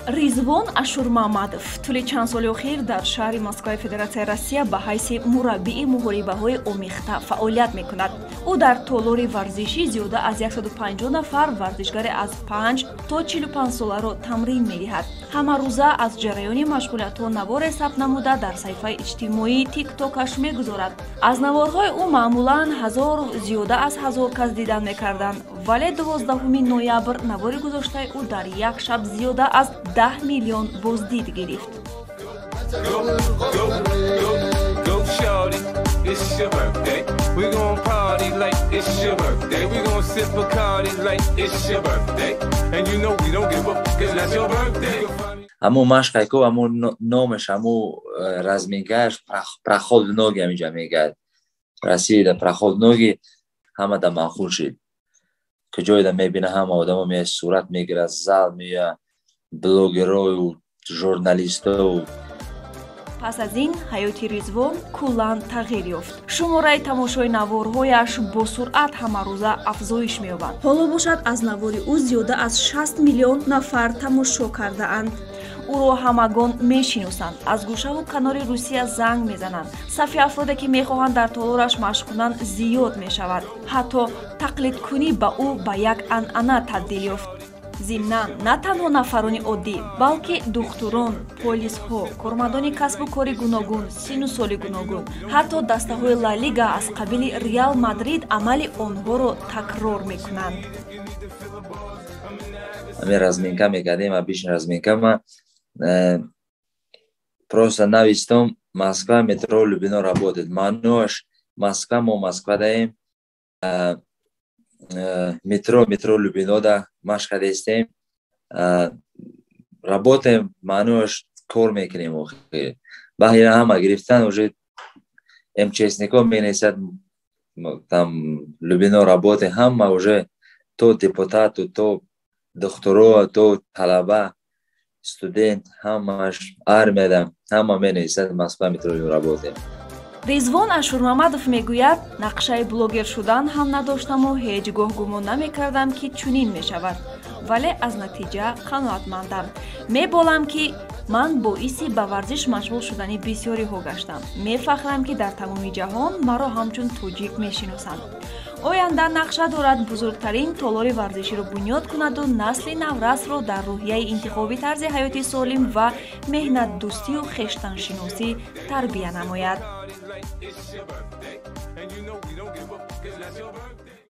Ризвон Ашурмамадов тӯли чанд соли охир дар шаҳри Москваи Федератсияи Россия ба ҳайси мураббии муҳорибаҳои омехта фаъолият мекунад. Ӯ дар толори варзишӣ зиёда аз 150 нафар варзишгари аз 5 то 45 соларо тамрин медиҳад. Ҳамарӯза аз ҷараёни машғулиятҳо наворе сабт намуда дар саҳифаи иҷтимоии тиктокаш мегузорад. Аз наворҳои ӯ маъмулан зиёда аз 1000 кас дидан мекарданд, вале 12 ноябр навори гузоштаи ӯ дар як шаб зиёда аз 10 миллион боздид гирифт. Аммо машқайко аммо номаш аммо размингаш проходноги амиҷа мегад. Расида проходноги ҳамада махул шид. Куҷоида мебина ҳама одамо меяд сурат мегирад, зал меяд блогерою, журналисту. Пас аз ин ҳаёти Ризвон куллан тағйир ёфт. Шумораи тамошои наворҳояш бо суръат ҳамарӯза афзоиш меёбад. Ҳоло бошад аз навори ӯ зиёда аз 60 миллион нафар тамошо кардаанд. ӯро ҳамагон мешиносанд. Аз гӯшаву канори Русия занг мезананд. Сафи афроде ки мехоҳанд дар толораш машқ кунанд зиёд мешавад. ҳатто тақлидкунӣ ба ӯ ба як анъана табдил ёфт. зимнан на танҳо нафарони оддӣ, балки духтурон, полисҳо, кормандони касбу кори гуногун, сину соли гуногун, ҳатто дастаҳои Ла Лига аз қабили Реал Мадрид амали онҳоро такрор мекунанд. Ами разминка мекардем, обычно разминка ма просто навистом Москва метро Любино работает. Мануаш Москва мо Москва даем метро Любино да машқа дестем работаем мануаш кор мекунем. Баҳира ҳама гирифтан уже МЧСников менесад там Любино работаем ҳама уже то депутату то духтуро то талаба студент ҳамаш армияда ҳама менесад Москва метро работаем. Ризвон Ашурмамадов мегӯяд, нақшаи блогер шудан ҳам надоштаму ҳеҷ гоҳ гумон намекардам, ки чунин мешавад. Вале аз натиҷа қаноатмандам. Меболам, ки ман боиси ба варзиш машғул шудани бисёриҳо гаштам. Мефахрам, ки дар тамоми ҷаҳон маро ҳамчун тоҷик мешиносанд. оянда нақша дорад бузургтарин толори варзиширо бунёд кунаду насли наврасро дар рӯҳияи интихоби тарзи ҳаёти солим ва меҳнатдӯстию хештаншиносӣ тарбия намояд.